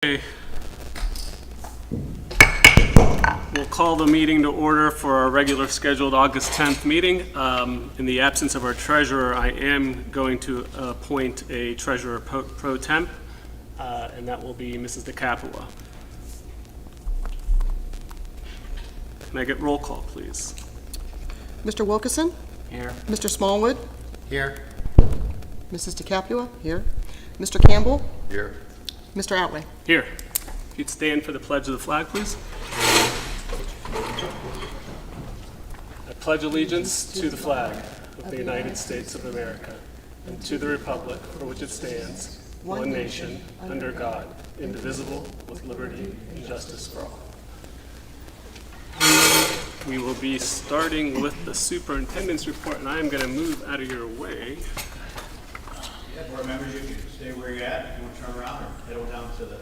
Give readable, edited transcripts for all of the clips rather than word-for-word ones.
Okay. We'll call the meeting to order for our regular scheduled August 10th meeting. In the absence of our treasurer, I am going to appoint a treasurer pro temp, and that will be Mrs. DeCapua. Can I get roll call, please? Mr. Wilkerson? Here. Mr. Smallwood? Here. Mrs. DeCapua? Here. Mr. Campbell? Here. Mr. Outley? Here. If you'd stand for the pledge of the flag, please. I pledge allegiance to the flag of the United States of America and to the republic for which it stands, one nation, under God, indivisible, with liberty and justice for all. We will be starting with the superintendent's report, and I am going to move out of your way. Yeah, board members, you can stay where you're at. If you want to turn around or head on down to the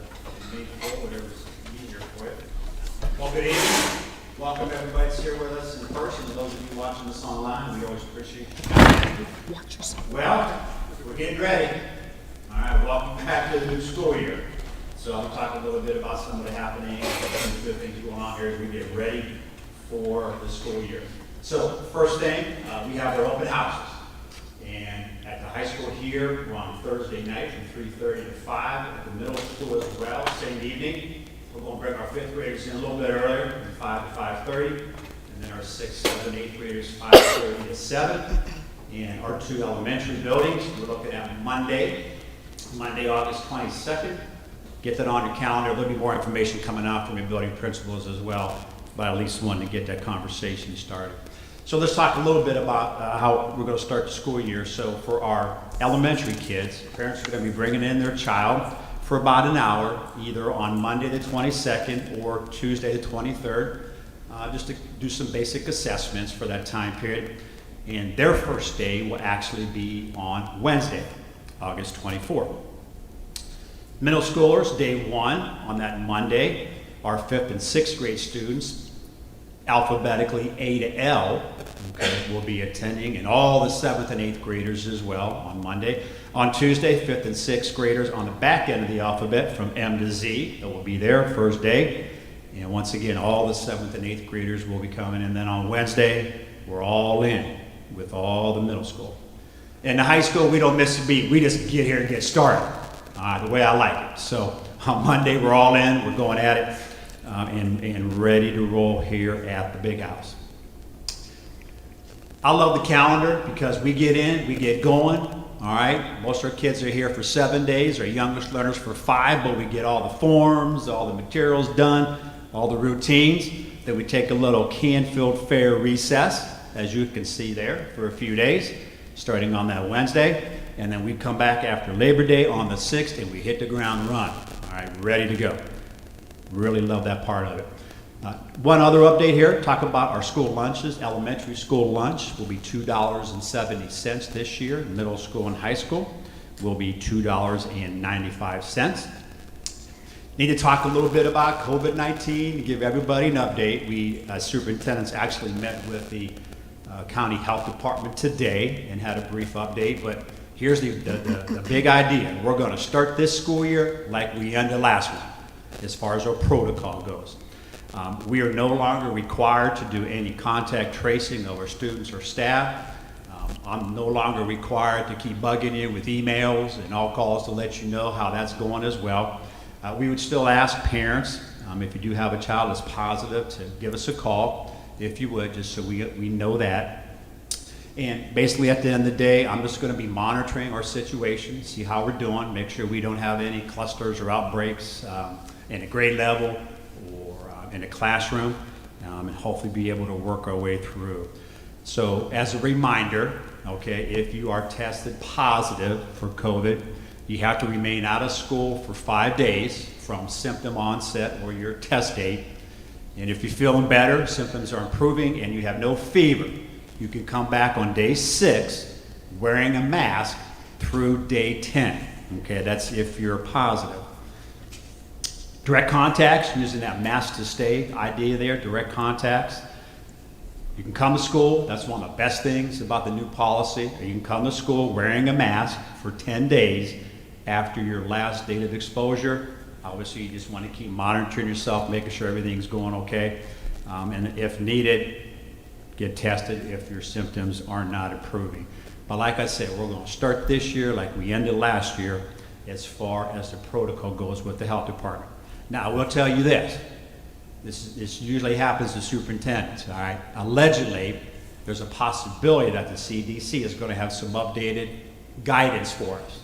main floor, whatever's easier for you. Well, good evening. Welcome everybody that's here with us in person. And those of you watching this online, we always appreciate you. Watch yourself. Well, we're getting ready. All right, welcome back to the new school year. So I'm going to talk a little bit about some of the happenings and some of the good things going on here as we get ready for the school year. So first thing, we have our open houses. And at the high school here, we're on Thursday night from 3:30 to 5. At the middle school as well, same evening. We're going to bring our 5th graders in a little bit earlier, from 5 to 5:30. And then our 6th, 7th, 8th graders, 5:30 to 7. And our 2 elementary buildings, we're looking at Monday, August 22nd. Get that on your calendar. There'll be more information coming out from your building principals as well, but at least one to get that conversation started. So let's talk a little bit about how we're going to start the school year. So for our elementary kids, parents are going to be bringing in their child for about an hour, either on Monday the 22nd or Tuesday the 23rd, just to do some basic assessments for that time period. And their first day will actually be on Wednesday, August 24th. Middle schoolers, day 1 on that Monday, our 5th and 6th grade students, alphabetically A to L, okay, will be attending, and all the 7th and 8th graders as well on Monday. On Tuesday, 5th and 6th graders on the back end of the alphabet from M to Z, that will be their first day. And once again, all the 7th and 8th graders will be coming. And then on Wednesday, we're all in with all the middle school. In the high school, we don't miss a beat. We just get here and get started, the way I like it. So on Monday, we're all in. We're going at it. And ready to roll here at the big house. I love the calendar because we get in, we get going, all right? Most of our kids are here for 7 days, our youngest learners for 5, but we get all the forms, all the materials done, all the routines. Then we take a little Canfield Fair recess, as you can see there, for a few days, starting on that Wednesday. And then we come back after Labor Day on the 6th and we hit the ground run, all right, ready to go. Really love that part of it. One other update here, talk about our school lunches. Elementary school lunch will be $2.70 this year. Middle school and high school will be $2.95. Need to talk a little bit about COVID-19, give everybody an update. We, as superintendents, actually met with the county health department today and had a brief update, but here's the big idea. We're going to start this school year like we ended last one, as far as our protocol goes. We are no longer required to do any contact tracing of our students or staff. I'm no longer required to keep bugging you with emails and all calls to let you know how that's going as well. We would still ask parents, if you do have a child that's positive, to give us a call, if you would, just so we know that. And basically at the end of the day, I'm just going to be monitoring our situation, see how we're doing, make sure we don't have any clusters or outbreaks in a grade level or in a classroom, and hopefully be able to work our way through. So as a reminder, okay, if you are tested positive for COVID, you have to remain out of school for 5 days from symptom onset or your test date. And if you're feeling better, symptoms are improving, and you have no fever, you can come back on day 6 wearing a mask through day 10. Okay, that's if you're positive. Direct contacts, using that mask to stay idea there, direct contacts. You can come to school, that's one of the best things about the new policy. You can come to school wearing a mask for 10 days after your last date of exposure. Obviously, you just want to keep monitoring yourself, making sure everything's going okay. And if needed, get tested if your symptoms are not improving. But like I said, we're going to start this year like we ended last year as far as the protocol goes with the health department. Now, I will tell you this. This usually happens to superintendents, all right? Allegedly, there's a possibility that the CDC is going to have some updated guidance for us.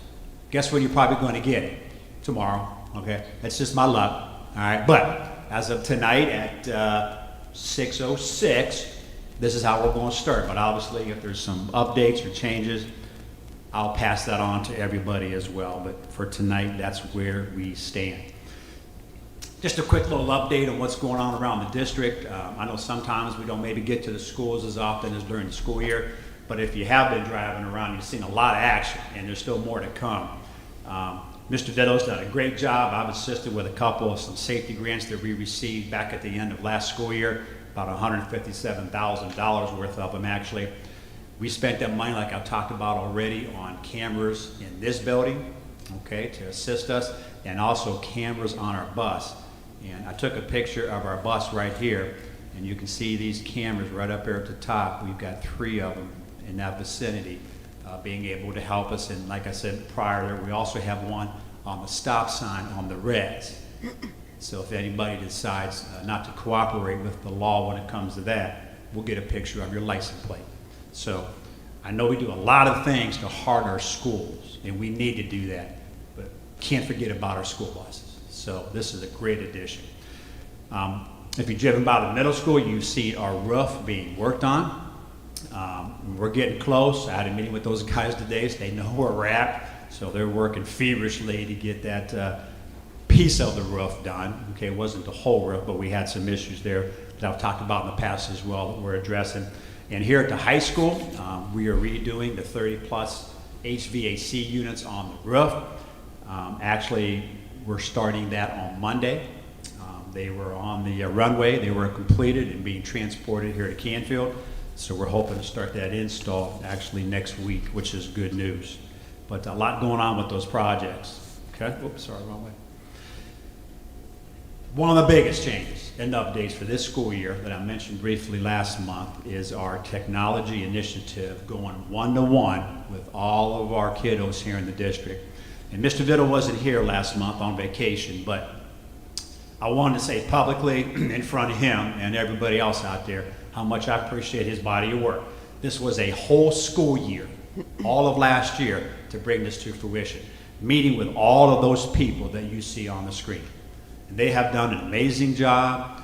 Guess when you're probably going to get it? Tomorrow, okay? That's just my luck, all right? But as of tonight at 6:06, this is how we're going to start. But obviously, if there's some updates or changes, I'll pass that on to everybody as well. But for tonight, that's where we stand. Just a quick little update on what's going on around the district. I know sometimes we don't maybe get to the schools as often as during the school year, but if you have been driving around, you've seen a lot of action, and there's still more to come. Mr. Ditto's done a great job. I've assisted with a couple of some safety grants that we received back at the end of last school year, about $157,000 worth of them actually. We spent that money, like I've talked about already, on cameras in this building, okay, to assist us, and also cameras on our bus. And I took a picture of our bus right here, and you can see these cameras right up there at the top. We've got 3 of them in that vicinity being able to help us. And like I said prior, we also have one on the stop sign on the reds. So if anybody decides not to cooperate with the law when it comes to that, we'll get a picture of your license plate. So I know we do a lot of things to harden our schools, and we need to do that, but can't forget about our school buses. So this is a great addition. If you've driven by the middle school, you see our roof being worked on. We're getting close. I had a meeting with those guys today, so they know where we're at. So they're working feverishly to get that piece of the roof done. Okay, it wasn't the whole roof, but we had some issues there that I've talked about in the past as well that we're addressing. And here at the high school, we are redoing the 30-plus HVAC units on the roof. Actually, we're starting that on Monday. They were on the runway. They were completed and being transported here to Canfield. So we're hoping to start that install actually next week, which is good news. But a lot going on with those projects. Okay, oops, sorry, wrong way. One of the biggest changes and updates for this school year that I mentioned briefly last month is our technology initiative going one-to-one with all of our kiddos here in the district. And Mr. Vittle wasn't here last month on vacation, but I wanted to say publicly in front of him and everybody else out there how much I appreciate his body of work. This was a whole school year, all of last year, to bring this to fruition. Meeting with all of those people that you see on the screen. And they have done an amazing job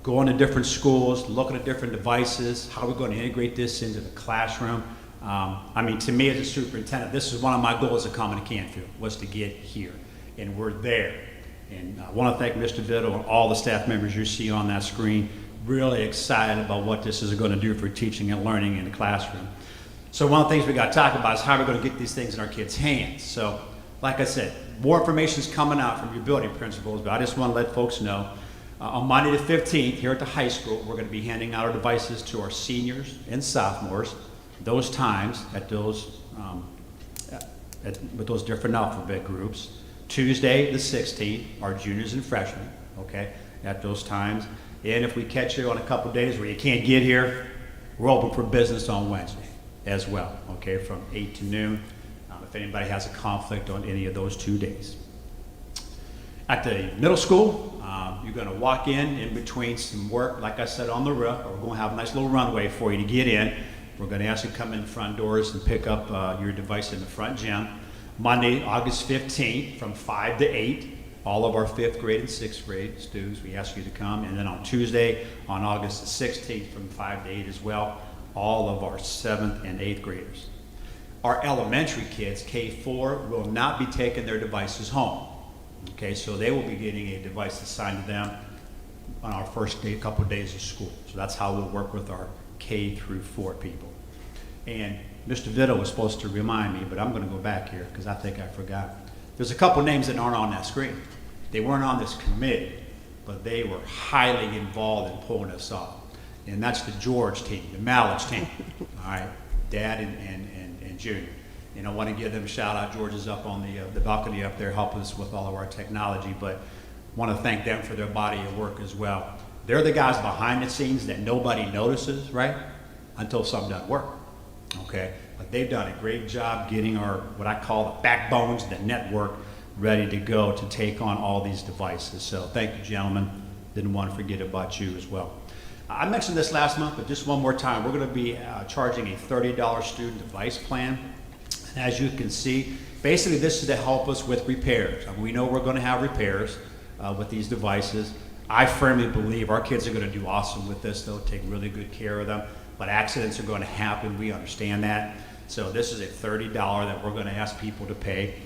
going to different schools, looking at different devices, how we're going to integrate this into the classroom. I mean, to me as a superintendent, this is one of my goals of coming to Canfield, was to get here. And we're there. And I want to thank Mr. Vittle and all the staff members you see on that screen. Really excited about what this is going to do for teaching and learning in the classroom. So one of the things we got to talk about is how we're going to get these things in our kids' hands. So like I said, more information is coming out from your building principals, but I just want to let folks know on Monday the 15th here at the high school, we're going to be handing out our devices to our seniors and sophomores, those times at those, with those different alphabet groups. Tuesday the 16th, our juniors and freshmen, okay, at those times. And if we catch you on a couple days where you can't get here, we're open for business on Wednesday as well, okay, from 8 to noon. If anybody has a conflict on any of those 2 days. At the middle school, you're going to walk in between some work, like I said, on the roof. We're going to have a nice little runway for you to get in. We're going to ask you to come in the front doors and pick up your device in the front gym. Monday, August 15th, from 5 to 8. All of our 5th grade and 6th grade students, we ask you to come. And then on Tuesday, on August the 16th, from 5 to 8 as well, all of our 7th and 8th graders. Our elementary kids, K4, will not be taking their devices home. Okay, so they will be getting a device assigned to them on our first day, couple of days of school. So that's how we'll work with our K through 4 people. And Mr. Vittle was supposed to remind me, but I'm going to go back here because I think I forgot. There's a couple names that aren't on that screen. They weren't on this committee, but they were highly involved in pulling us off. And that's the George team, the Mallich team, all right, Dad and Junior. And I want to give them a shout out. George is up on the balcony up there helping us with all of our technology, but want to thank them for their body of work as well. They're the guys behind the scenes that nobody notices, right? Until something doesn't work, okay? But they've done a great job getting our, what I call the backbones, the network, ready to go to take on all these devices. So thank you, gentlemen. Didn't want to forget about you as well. I mentioned this last month, but just one more time. We're going to be charging a $30 student device plan. And as you can see, basically this is to help us with repairs. We know we're going to have repairs with these devices. I firmly believe our kids are going to do awesome with this. They'll take really good care of them, but accidents are going to happen. We understand that. So this is a $30 that we're going to ask people to pay.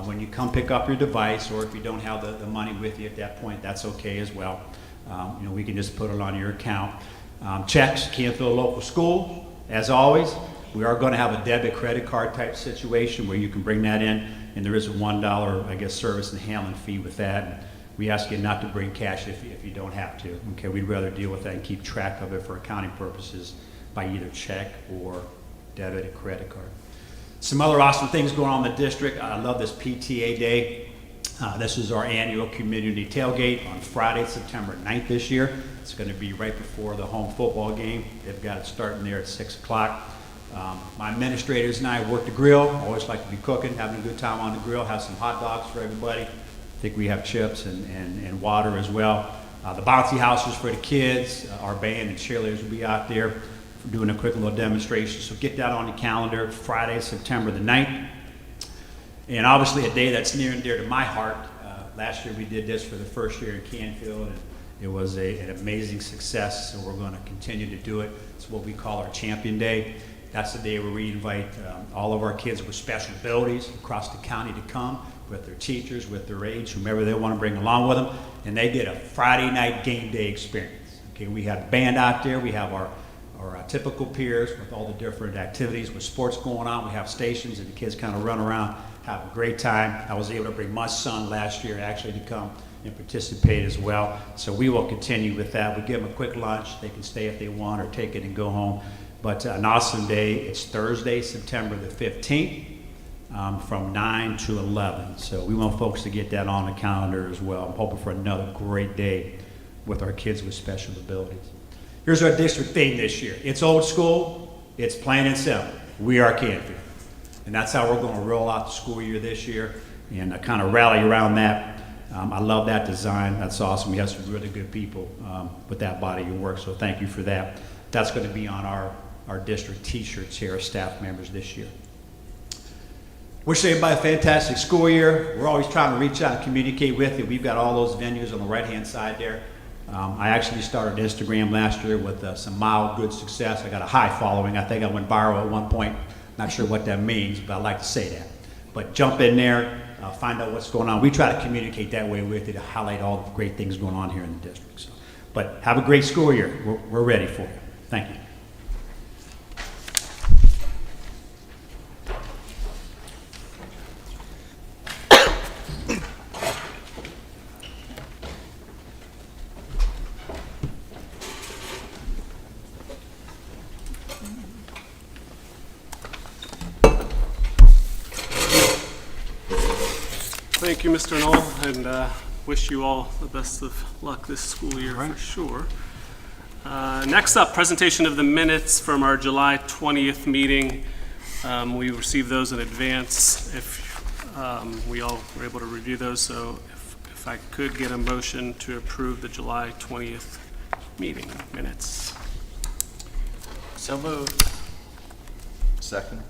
When you come pick up your device, or if you don't have the money with you at that point, that's okay as well. You know, we can just put it on your account. Checks, Canfield Local School, as always. We are going to have a debit credit card type situation where you can bring that in, and there is a $1, I guess, service and handling fee with that. We ask you not to bring cash if you don't have to. Okay, we'd rather deal with that and keep track of it for accounting purposes by either check or debit and credit card. Some other awesome things going on in the district. I love this PTA Day. This is our annual community tailgate on Friday, September 9th this year. It's going to be right before the home football game. They've got it starting there at 6 o'clock. My administrators and I work the grill. Always like to be cooking, having a good time on the grill, have some hot dogs for everybody. I think we have chips and water as well. The bouncy houses for the kids. Our band and cheerleaders will be out there doing a quick little demonstration. So get that on the calendar, Friday, September the 9th. And obviously a day that's near and dear to my heart. Last year we did this for the first year in Canfield, and it was an amazing success, so we're going to continue to do it. It's what we call our Champion Day. That's the day where we invite all of our kids with special abilities across the county to come with their teachers, with their aides, whomever they want to bring along with them, and they get a Friday night game day experience. Okay, we have band out there, we have our typical peers with all the different activities with sports going on. We have stations and the kids kind of run around, have a great time. I was able to bring my son last year actually to come and participate as well. So we will continue with that. We give them a quick lunch. They can stay if they want or take it and go home. But an awesome day. It's Thursday, September the 15th. From 9 to 11. So we want folks to get that on the calendar as well. I'm hoping for another great day with our kids with special abilities. Here's our district theme this year. It's old school, it's plain and simple. We are Canfield. And that's how we're going to roll out the school year this year and kind of rally around that. I love that design. That's awesome. We have some really good people with that body of work, so thank you for that. That's going to be on our district t-shirts here as staff members this year. Wish everybody a fantastic school year. We're always trying to reach out and communicate with you. We've got all those venues on the right-hand side there. I actually started Instagram last year with some mild good success. I got a high following. I think I went viral at one point. Not sure what that means, but I like to say that. But jump in there, find out what's going on. We try to communicate that way with you to highlight all the great things going on here in the district. So, but have a great school year. We're ready for you. Thank you. Thank you, Mr. Knoll, and wish you all the best of luck this school year for sure. Next up, presentation of the minutes from our July 20th meeting. We received those in advance. If we all were able to review those, so if I could get a motion to approve the July 20th meeting minutes. So moved. Second.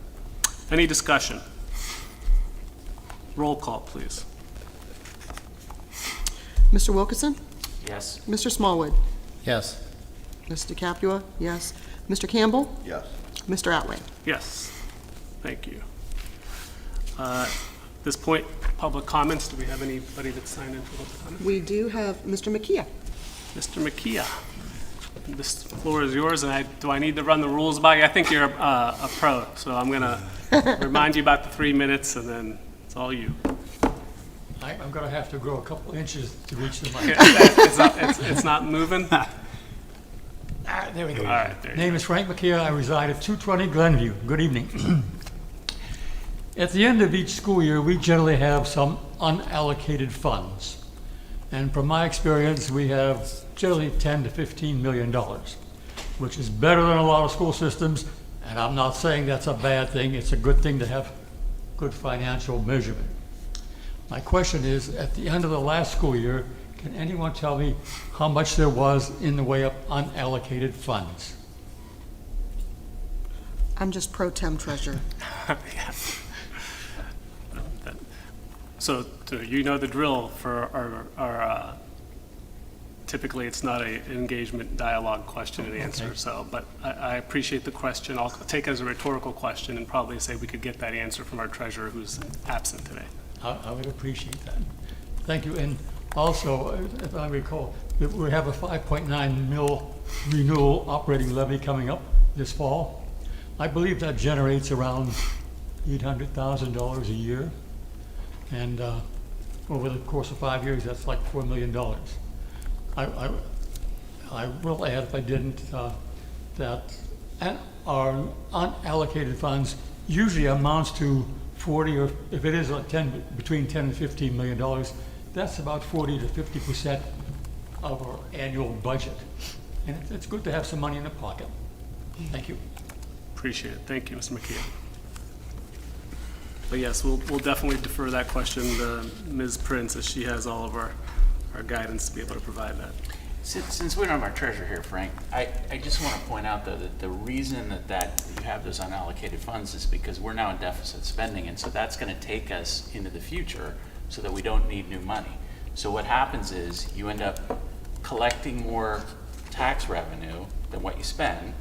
Any discussion? Roll call, please. Mr. Wilkerson? Yes. Mr. Smallwood? Yes. Ms. DeCapua? Yes. Mr. Campbell? Yes. Mr. Outway? Yes, thank you. At this point, public comments. Do we have anybody that's signed in for public comment? We do have Mr. McKeon. Mr. McKeon, this floor is yours, and do I need to run the rules by you? I think you're a pro, so I'm going to remind you about the 3 minutes, and then it's all you. I'm going to have to grow a couple inches to reach the mic. It's not moving? There we go. All right, there you Name is Frank McKeon. I reside at 220 Glenview. Good evening. At the end of each school year, we generally have some unallocated funds. And from my experience, we have generally $10 to $15 million, which is better than a lot of school systems. And I'm not saying that's a bad thing. It's a good thing to have good financial measurement. My question is, at the end of the last school year, can anyone tell me how much there was in the way of unallocated funds? I'm just pro tem treasurer. So you know the drill for our typically it's not a engagement dialogue question and answer, Okay. so, but I appreciate the question. I'll take it as a rhetorical question and probably say we could get that answer from our treasurer who's absent today. I would appreciate that. Thank you. And also, if I recall, we have a 5.9 mil renewal operating levy coming up this fall. I believe that generates around $800,000 a year. And over the course of 5 years, that's like $4 million. I will add, if I didn't, that our unallocated funds usually amounts to 40, or if it is like between 10 and $15 million, that's about 40 to 50% of our annual budget. And it's good to have some money in the pocket. Thank you. Appreciate it. Thank you, Mr. McKee. But yes, we'll definitely defer that question to Ms. Prince, as she has all of our guidance to be able to provide that. Since we don't have our treasurer here, Frank, I just want to point out, though, that the reason that you have those unallocated funds is because we're now in deficit spending, and so that's going to take us into the future so that we don't need new money. So what happens is you end up collecting more tax revenue than what you spend.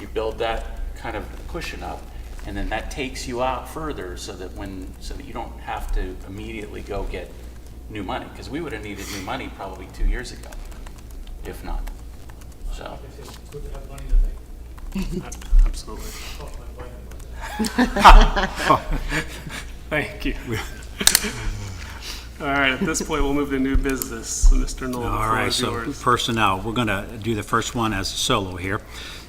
You build that kind of cushion up, and then that takes you out further so that you don't have to immediately go get new money, because we would have needed new money probably 2 years ago, if not. So, It's good to have money to make. Absolutely. Thank you. All right, at this point, we'll move to new business. Mr. Knoll, the All floor right, is so yours. personnel, we're going to do the first one as a solo here.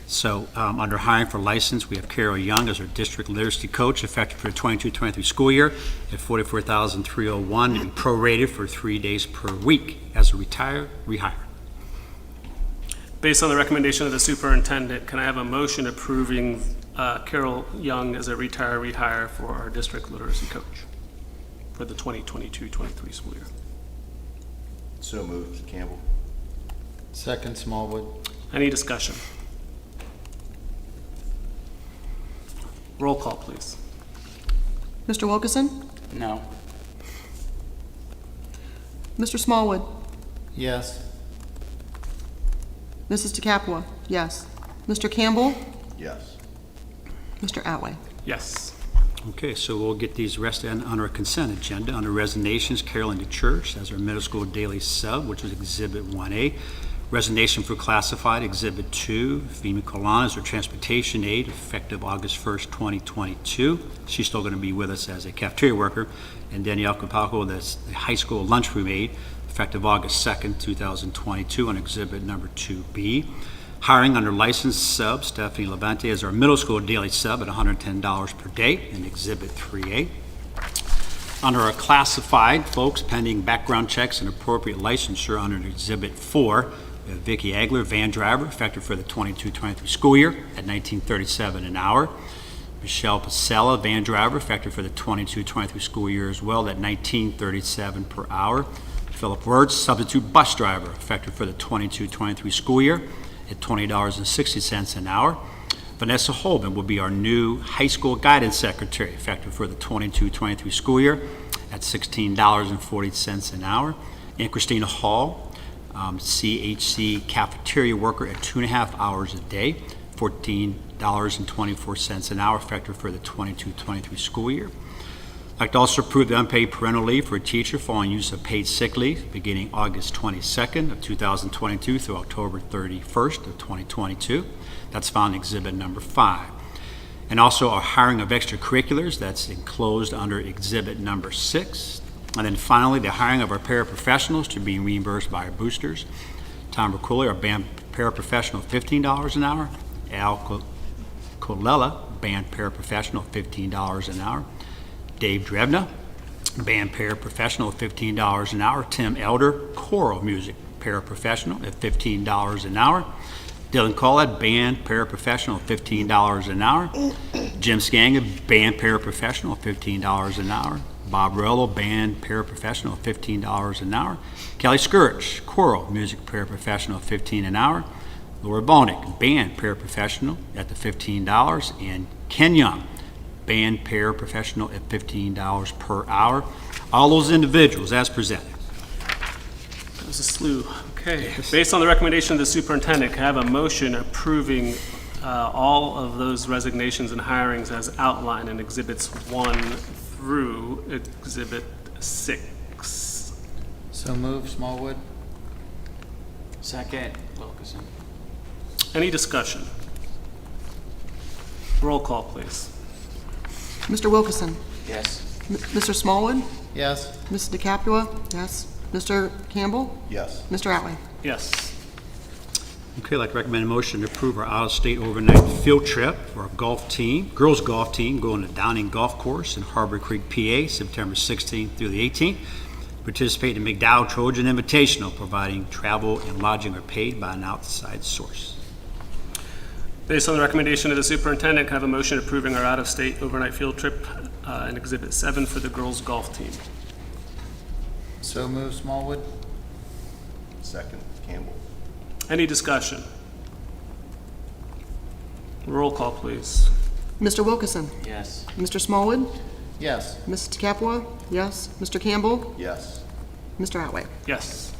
So under hiring for license, we have Carol Young as our district literacy coach, effective for the 22-23 school year at $44,301, and prorated for 3 days per week. As a rehire. Based on the recommendation of the superintendent, can I have a motion approving Carol Young as a rehire for our district literacy coach for the 2022-23 school year? So moved. Campbell. Second, Smallwood. Any discussion? Roll call, please. Mr. Wilkerson? no. Mr. Smallwood? Yes. Mrs. DeCapua? Yes. Mr. Campbell? Yes. Mr. Atway? Yes. Okay, so we'll get these rest on our consent agenda. Under resignations, Carolyn DeChurch as our middle school daily sub, which was Exhibit 1A. Resignation for classified, Exhibit 2. Femi Kolan as our transportation aide, effective August 1st, 2022. She's still going to be with us as a cafeteria worker. And Danielle Capalco, that's the high school lunchroom aide, effective August 2nd, 2022, on Exhibit number 2B. Hiring under licensed sub, Stephanie Levante as our middle school daily sub at $110 per day, in Exhibit 3A. Under our classified folks, pending background checks and appropriate licensure under Exhibit 4, we have Vicki Agler, van driver, effective for the 22-23 school year at $19.37 an hour. Michelle Pasella, van driver, effective for the 22-23 school year as well at $19.37 per hour. Philip Wirtz, substitute bus driver, effective for the 22-23 school year at $20.60 an hour. Vanessa Holman will be our new high school guidance secretary, effective for the 22-23 school year at $16.40 an hour. And Christina Hall, CHC cafeteria worker at 2.5 hours a day, $14.24 an hour, effective for the 22-23 school year. I'd like to also approve the unpaid parental leave for a teacher following use of paid sick leave beginning August 22nd of 2022 through October 31st of 2022. That's found in Exhibit number 5. And also our hiring of extracurriculars, that's enclosed under Exhibit number 6. And then finally, the hiring of our paraprofessionals to be reimbursed by our boosters. Tom Mercouli, our band paraprofessional, $15 an hour. Al Colella, band paraprofessional, $15 an hour. Dave Drebna, band paraprofessional at $15 an hour. Tim Elder, choral music paraprofessional at $15 an hour. Dylan Collett, band paraprofessional at $15 an hour. Jim Scanga, band paraprofessional at $15 an hour. Bob Rello, band paraprofessional at $15 an hour. Kelly Scourge, choral music paraprofessional at $15 an hour. Laura Bonick, band paraprofessional at the $15, and Ken Young, band paraprofessional at $15 per hour. All those individuals as presented. That was a slew. Okay. Based on the recommendation of the superintendent, can I have a motion approving all of those resignations and hirings as outlined in Exhibits 1 through Exhibit 6? So moved, Smallwood. Second, Wilkerson. Any discussion? Roll call, please. Mr. Wilkerson? Yes. Mr. Smallwood? Yes. Mrs. DeCapua? Yes. Mr. Campbell? Yes. Mr. Atway? Yes. Okay, I'd like to recommend a motion to approve our out-of-state overnight field trip for our golf team, girls golf team, going to Downing Golf Course in Harbor Creek, PA, September 16th through the 18th. Participate in McDowell Trojan Invitational, providing travel and lodging are paid by an outside source. Based on the recommendation of the superintendent, can I have a motion approving our out-of-state overnight field trip in Exhibit 7 for the girls golf team? So moved, Smallwood. Second, Campbell. Any discussion? Roll call, please. Mr. Wilkerson? Yes. Mr. Smallwood? Yes. Mrs. DeCapua? Yes. Mr. Campbell? Yes. Mr. Atway? Yes.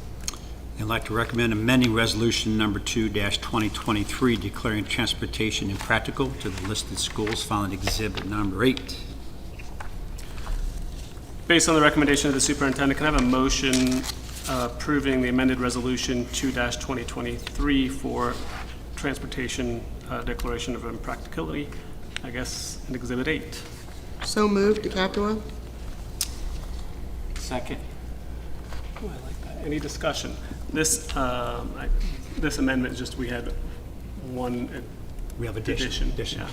I'd like to recommend amending Resolution Number 2-2023, declaring transportation impractical to the listed schools found in Exhibit Number 8. Based on the recommendation of the superintendent, can I have a motion approving the amended Resolution 2-2023 for transportation declaration of impracticality, I guess, in Exhibit 8? So moved. DeCapua? Second. Oh, I like that. Any discussion? This amendment is just, we had one We have addition. addition. Yeah.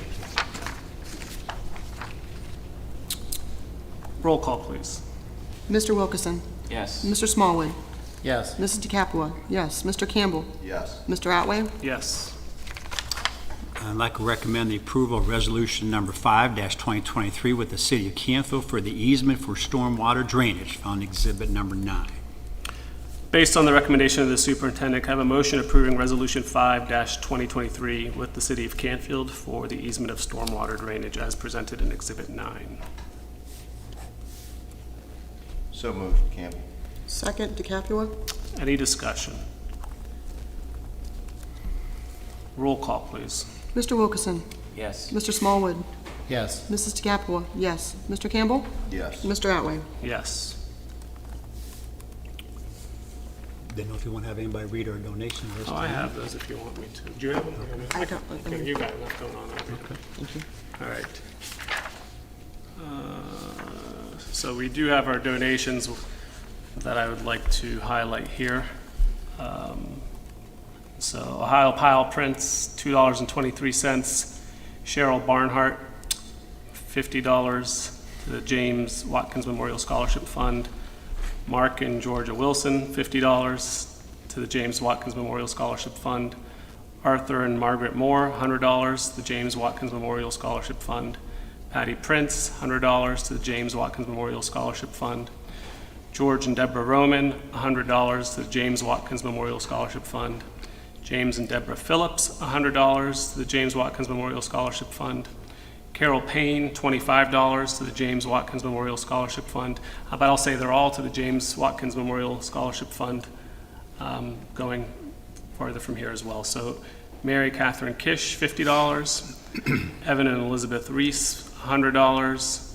Roll call, please. Mr. Wilkerson? Yes. Mr. Smallwood? Yes. Mrs. DeCapua? Yes. Mr. Campbell? Yes. Mr. Atway? Yes. I'd like to recommend the approval of Resolution Number 5-2023 with the City of Canfield for the easement for stormwater drainage found in Exhibit Number 9. Based on the recommendation of the superintendent, can I have a motion approving Resolution 5-2023 with the City of Canfield for the easement of stormwater drainage as presented in Exhibit 9? So moved, Campbell. Second. DeCapua? Any discussion? Roll call, please. Mr. Wilkerson? Yes. Mr. Smallwood? Yes. Mrs. DeCapua? Yes. Mr. Campbell? Yes. Mr. Atway? Yes. Didn't know if you want to have anybody read our donation list. Oh, I have those if you want me to. Do you have them? I got them. Okay, you got enough going on over here. Thank you. All right. So we do have our donations that I would like to highlight here. So Ohio Pile Prints, $2.23. Cheryl Barnhart, $50 to the James Watkins Memorial Scholarship Fund. Mark and Georgia Wilson, $50 to the James Watkins Memorial Scholarship Fund. Arthur and Margaret Moore, $100 to the James Watkins Memorial Scholarship Fund. Patty Prince, $100 to the James Watkins Memorial Scholarship Fund. George and Deborah Roman, $100 to the James Watkins Memorial Scholarship Fund. James and Deborah Phillips, $100 to the James Watkins Memorial Scholarship Fund. Carol Payne, $25 to the James Watkins Memorial Scholarship Fund. But I'll say they're all to the James Watkins Memorial Scholarship Fund, going farther from here as well. So Mary Catherine Kish, $50. Evan and Elizabeth Reese, $100.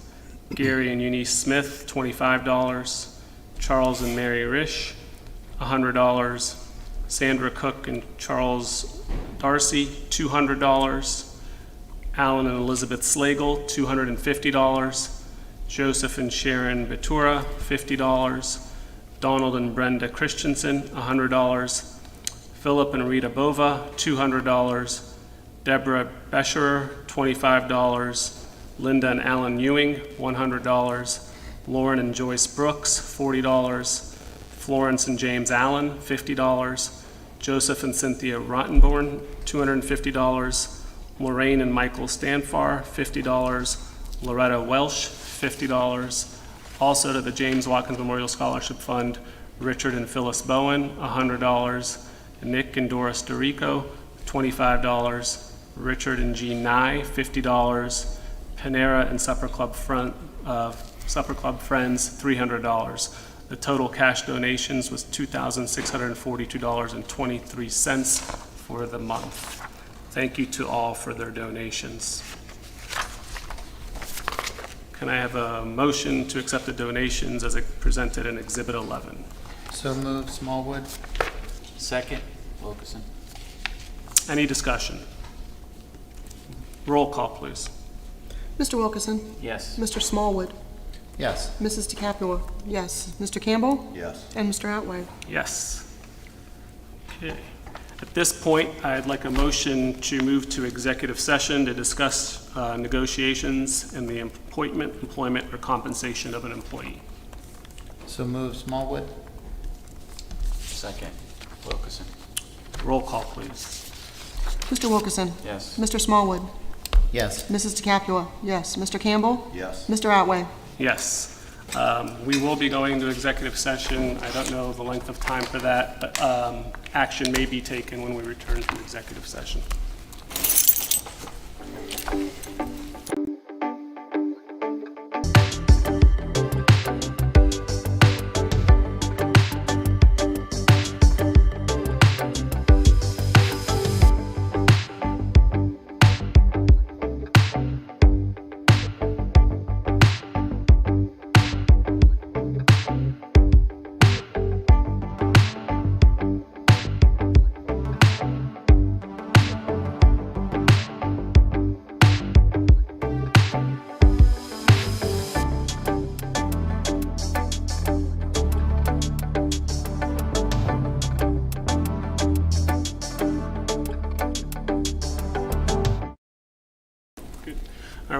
Gary and Eunice Smith, $25. Charles and Mary Risch, $100. Sandra Cook and Charles Darcy, $200. Alan and Elizabeth Slagle, $250. Joseph and Sharon Batura, $50. Donald and Brenda Christensen, $100. Philip and Rita Bova, $200. Deborah Bescherer, $25. Linda and Alan Ewing, $100. Lauren and Joyce Brooks, $40. Florence and James Allen, $50. Joseph and Cynthia Rottenborn, $250. Lorraine and Michael Stanfar, $50. Loretta Welsh, $50. Also to the James Watkins Memorial Scholarship Fund, Richard and Phyllis Bowen, $100. Nick and Doris DeRico, $25. Richard and Jean Nye, $50. Panera and Supper Club Friends, $300. The total cash donations was $2,642.23 for the month. Thank you to all for their donations. Can I have a motion to accept the donations as presented in Exhibit 11? So moved Smallwood? Second, Wilkerson. Any discussion? Roll call, please. Mr. Wilkerson? Yes. Mr. Smallwood? Yes. Mrs. DeCapua? Yes. Mr. Campbell? Yes. And Mr. Otway? Yes. Okay. At this point, I'd like a motion to move to executive session to discuss negotiations and the employment, or compensation of an employee. So moved Smallwood? Second, Wilkerson. Roll call, please. Mr. Wilkerson? Yes. Mr. Smallwood? Yes. Mrs. DeCapua? Yes. Mr. Campbell? Yes. Mr. Otway? Yes. We will be going to executive session. I don't know the length of time for that, but action may be taken when we return to executive session.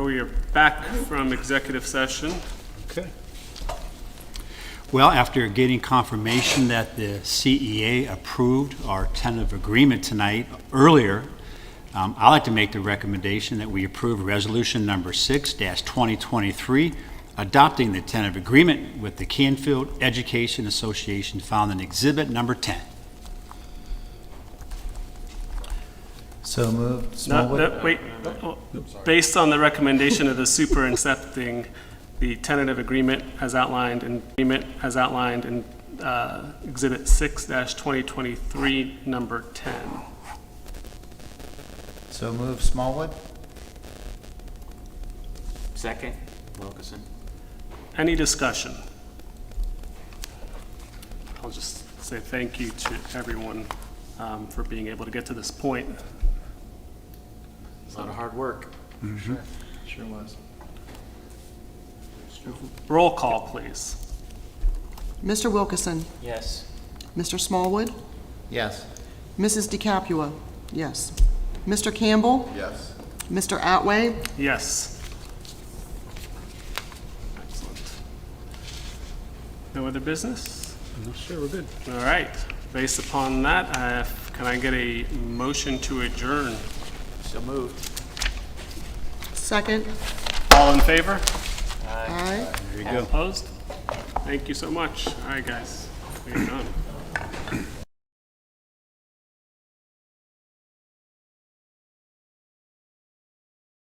We are back from executive session. Okay. Well, after getting confirmation that the CEA approved our tentative agreement tonight earlier, I'd like to make the recommendation that we approve resolution number 6-2023, adopting the tentative agreement with the Canfield Education Association found in exhibit number 10. So moved No, Smallwood? wait. Based on the recommendation of the super accepting the tentative agreement as outlined in Exhibit 6-2023, number 10. So moved Smallwood? Second, Wilkerson. Any discussion? I'll just say thank you to everyone for being able to get to this point. A lot of hard work. Sure was. Roll call, please. Mr. Wilkerson? Yes. Mr. Smallwood? Yes. Mrs. DeCapua? Yes. Mr. Campbell? Yes. Mr. Otway? Yes. Excellent. No other business? No, sure, we're good. All right. Based upon that, can I get a motion to adjourn? So moved. Second? All in favor? Aye. There you All go. opposed? Thank you so much. All right, guys. We are done.